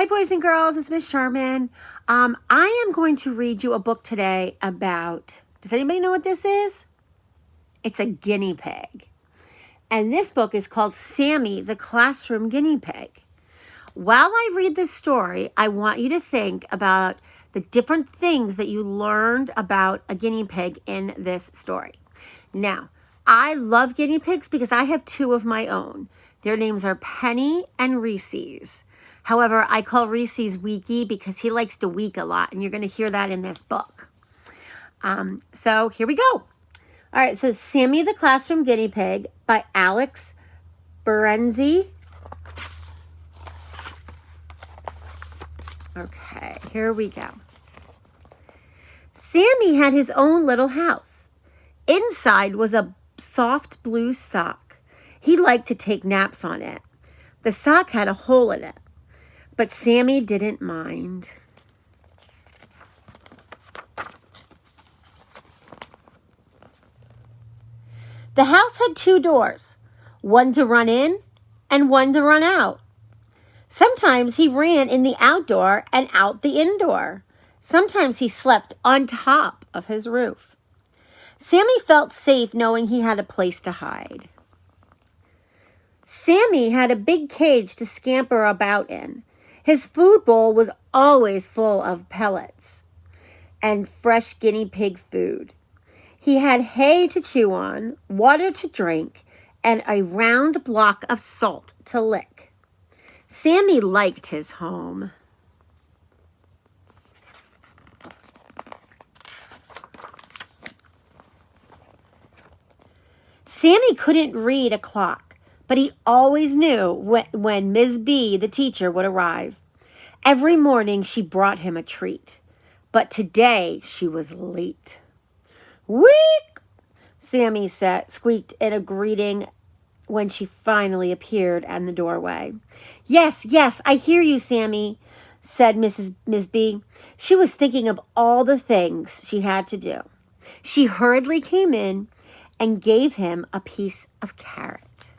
Hi, boys and girls. It's Miss Sherman. I am going to read you a book today about, does anybody know what this is? It's a guinea pig. And this book is called Sammy, the Classroom Guinea Pig. While I read this story, I want you to think about the different things that you learned about a guinea pig in this story. Now, I love guinea pigs because I have two of my own. Their names are Penny and Reese's. However, I call Reese's Weeky because he likes to week a lot, and you're going to hear that in this book. So here we go. All right, so Sammy the Classroom Guinea Pig by Alex Berenzi. Okay, here we go. Sammy had his own little house. Inside was a soft blue sock. He liked to take naps on it. The sock had a hole in it, but Sammy didn't mind. The house had two doors, one to run in and one to run out. Sometimes he ran in the outdoor and out the indoor. Sometimes he slept on top of his roof. Sammy felt safe knowing he had a place to hide. Sammy had a big cage to scamper about in. His food bowl was always full of pellets and fresh guinea pig food. He had hay to chew on, water to drink, and a round block of salt to lick. Sammy liked his home. Sammy couldn't read a clock, but he always knew when Ms. B, the teacher, would arrive. Every morning she brought him a treat, but today she was late. "Week!" Sammy squeaked in a greeting when she finally appeared in the doorway. Yes, I hear you, Sammy," said Ms. B. She was thinking of all the things she had to do. She hurriedly came in and gave him a piece of carrot.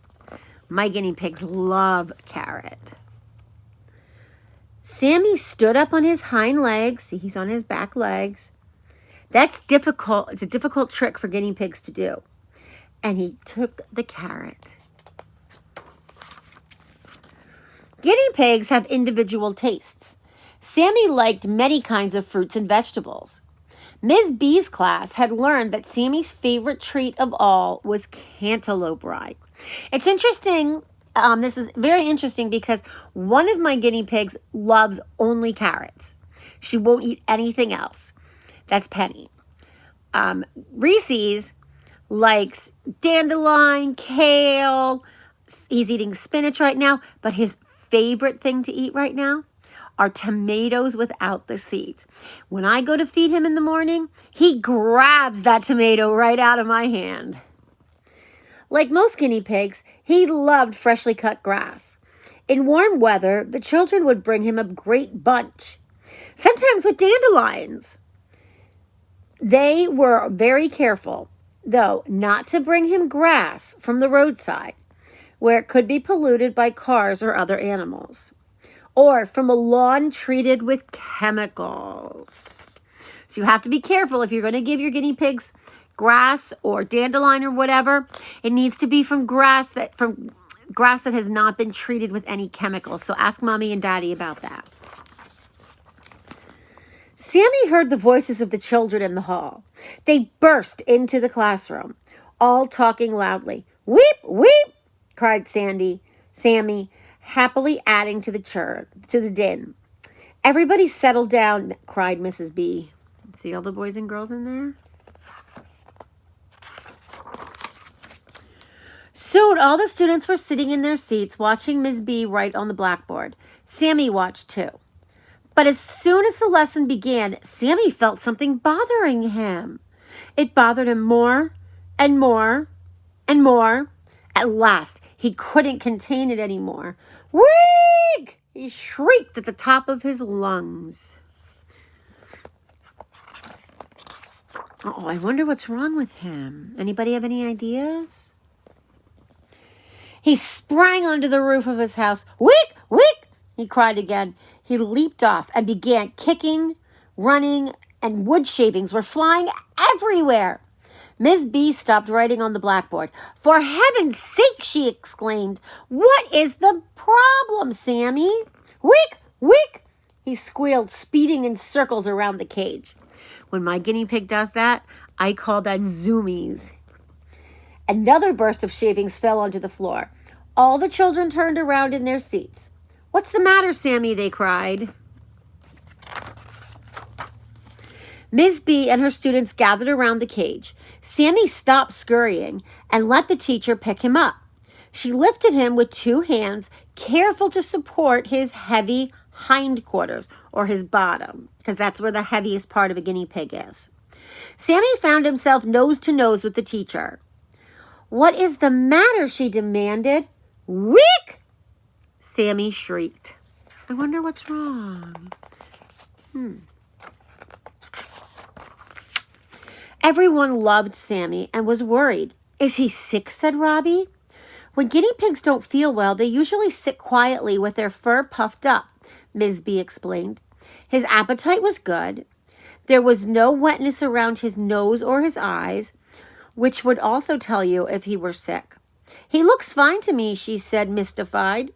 My guinea pigs love carrot. Sammy stood up on his hind legs. See, he's on his back legs. That's difficult. It's a difficult trick for guinea pigs to do. And he took the carrot. Guinea pigs have individual tastes. Sammy liked many kinds of fruits and vegetables. Ms. B's class had learned that Sammy's favorite treat of all was cantaloupe rye. It's interesting. This is very interesting because one of my guinea pigs loves only carrots. She won't eat anything else. That's Penny. Reese's likes dandelion, kale. He's eating spinach right now, but his favorite thing to eat right now are tomatoes without the seeds. When I go to feed him in the morning, he grabs that tomato right out of my hand. Like most guinea pigs, he loved freshly cut grass. In warm weather, the children would bring him a great bunch, sometimes with dandelions. They were very careful, though, not to bring him grass from the roadside, where it could be polluted by cars or other animals, or from a lawn treated with chemicals. So you have to be careful if you're going to give your guinea pigs grass or dandelion or whatever. It needs to be from grass that has not been treated with any chemicals. So ask Mommy and Daddy about that. Sammy heard the voices of the children in the hall. They burst into the classroom, all talking loudly. "Weep, weep!" cried Sammy, happily adding to the din. "Everybody settle down," cried Mrs. B. See all the boys and girls in there? Soon all the students were sitting in their seats watching Ms. B write on the blackboard. Sammy watched too. But as soon as the lesson began, Sammy felt something bothering him. It bothered him more and more and more. At last, he couldn't contain it anymore. "Week!" he shrieked at the top of his lungs. Oh, I wonder what's wrong with him. Anybody have any ideas? He sprang onto the roof of his house. "Week! Week!" he cried again. He leaped off and began kicking, running, and wood shavings were flying everywhere. Ms. B stopped writing on the blackboard. For heaven's sake, she exclaimed. What is the problem, Sammy? Wick, wick, he squealed, speeding in circles around the cage. When my guinea pig does that, I call that zoomies. Another burst of shavings fell onto the floor. All the children turned around in their seats. What's the matter, Sammy? They cried. Ms. B and her students gathered around the cage. Sammy stopped scurrying and let the teacher pick him up. She lifted him with 2 hands, careful to support his heavy hindquarters, or his bottom, because that's where the heaviest part of a guinea pig is. Sammy found himself nose to nose with the teacher. What is the matter? She demanded. Wick! Sammy shrieked. I wonder what's wrong. Everyone loved Sammy and was worried. Is he sick? Said Robbie. When guinea pigs don't feel well, they usually sit quietly with their fur puffed up, Ms. B explained. His appetite was good. There was no wetness around his nose or his eyes, which would also tell you if he were sick. He looks fine to me, she said, mystified.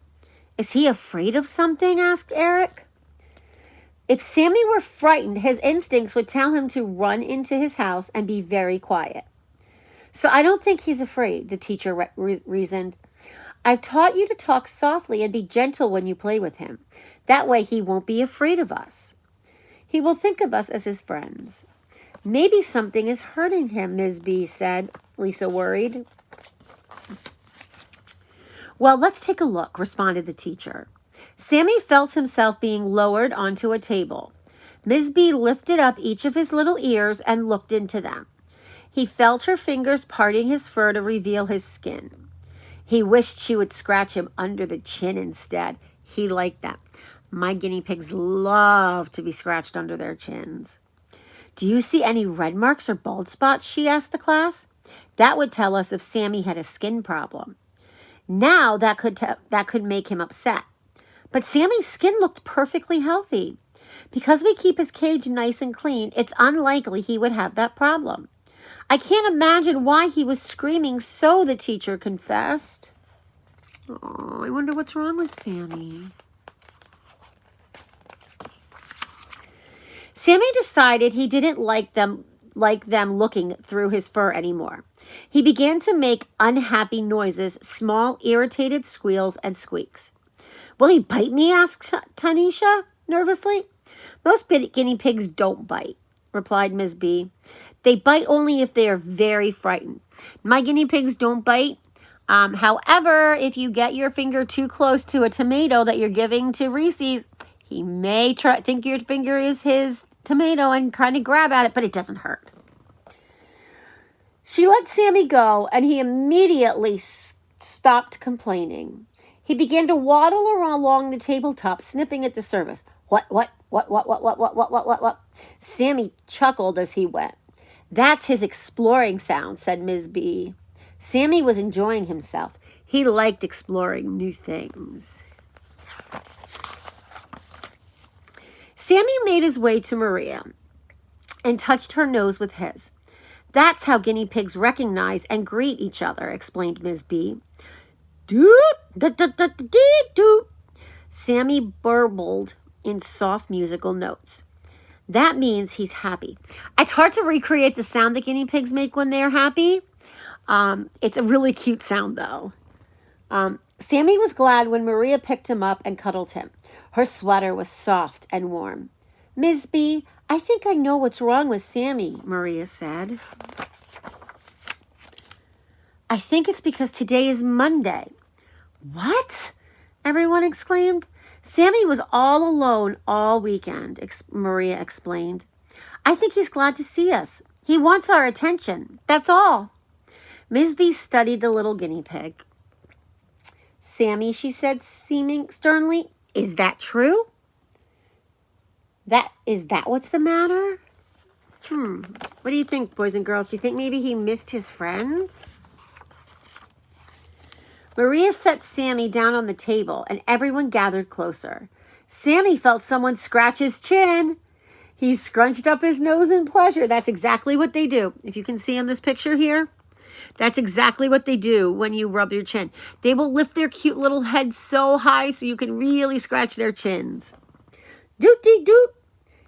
Is he afraid of something? Asked Eric. If Sammy were frightened, his instincts would tell him to run into his house and be very quiet. So I don't think he's afraid, the teacher reasoned. I've taught you to talk softly and be gentle when you play with him. That way he won't be afraid of us. He will think of us as his friends. Maybe something is hurting him, Ms. B said, Lisa worried. Well, let's take a look, responded the teacher. Sammy felt himself being lowered onto a table. Ms. B lifted up each of his little ears and looked into them. He felt her fingers parting his fur to reveal his skin. He wished she would scratch him under the chin instead. He liked that. My guinea pigs love to be scratched under their chins. Do you see any red marks or bald spots? She asked the class. That would tell us if Sammy had a skin problem. Now that could make him upset. But Sammy's skin looked perfectly healthy. Because we keep his cage nice and clean, it's unlikely he would have that problem. I can't imagine why he was screaming so, the teacher confessed. Oh, I wonder what's wrong with Sammy. Sammy decided he didn't like them looking through his fur anymore. He began to make unhappy noises, small irritated squeals and squeaks. Will he bite me? Asked Tanisha nervously. Most guinea pigs don't bite, replied Ms. B. They bite only if they are very frightened. My guinea pigs don't bite. However, if you get your finger too close to a tomato that you're giving to Reese's, he may think your finger is his tomato and kind of grab at it, but it doesn't hurt. She let Sammy go, and he immediately stopped complaining. He began to waddle along the tabletop, sniffing at the surface. What? Sammy chuckled as he went. That's his exploring sound, said Ms. B. Sammy was enjoying himself. He liked exploring new things. Sammy made his way to Maria and touched her nose with his. That's how guinea pigs recognize and greet each other, explained Ms. B. Doot, doot, doot, doot, doot, doot. Sammy burbled in soft musical notes. That means he's happy. It's hard to recreate the sound that guinea pigs make when they're happy. It's a really cute sound, though. Sammy was glad when Maria picked him up and cuddled him. Her sweater was soft and warm. Ms. B, I think I know what's wrong with Sammy, Maria said. I think it's because today is Monday. What? Everyone exclaimed. Sammy was all alone all weekend, Maria explained. I think he's glad to see us. He wants our attention. That's all. Ms. B studied the little guinea pig. Sammy, she said, seeming sternly, is that true? Is that what's the matter? What do you think, boys and girls? Do you think maybe he missed his friends? Maria set Sammy down on the table, and everyone gathered closer. Sammy felt someone scratch his chin. He scrunched up his nose in pleasure. That's exactly what they do. If you can see on this picture here, that's exactly what they do when you rub your chin. They will lift their cute little heads so high so you can really scratch their chins. Doot-dee-doot.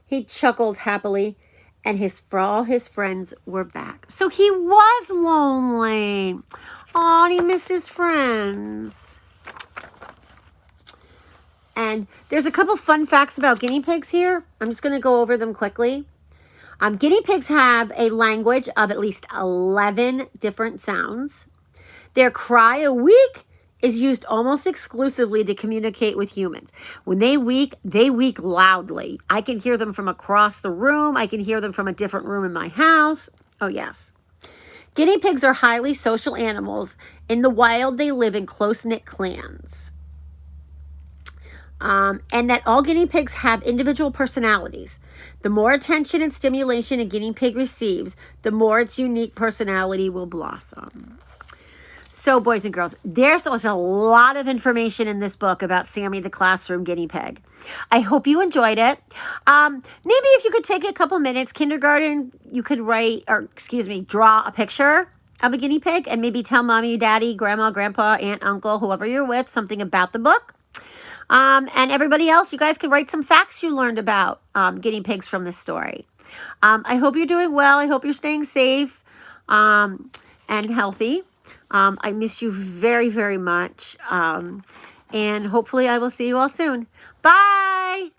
He chuckled happily, and all his friends were back. So he was lonely. Oh, and he missed his friends. And there's a couple fun facts about guinea pigs here. I'm just going to go over them quickly. Guinea pigs have a language of at least 11 different sounds. Their cry a week is used almost exclusively to communicate with humans. When they week loudly. I can hear them from across the room. I can hear them from a different room in my house. Oh, yes. Guinea pigs are highly social animals. In the wild, they live in close-knit clans. And that all guinea pigs have individual personalities. The more attention and stimulation a guinea pig receives, the more its unique personality will blossom. So, boys and girls, there's a lot of information in this book about Sammy the classroom guinea pig. I hope you enjoyed it. Maybe if you could take a couple minutes, kindergarten, you could draw a picture of a guinea pig and maybe tell mommy, daddy, grandma, grandpa, aunt, uncle, whoever you're with, something about the book. And everybody else, you guys can write some facts you learned about guinea pigs from this story. I hope you're doing well. I hope you're staying safe and healthy. I miss you very, very much. And hopefully I will see you all soon. Bye!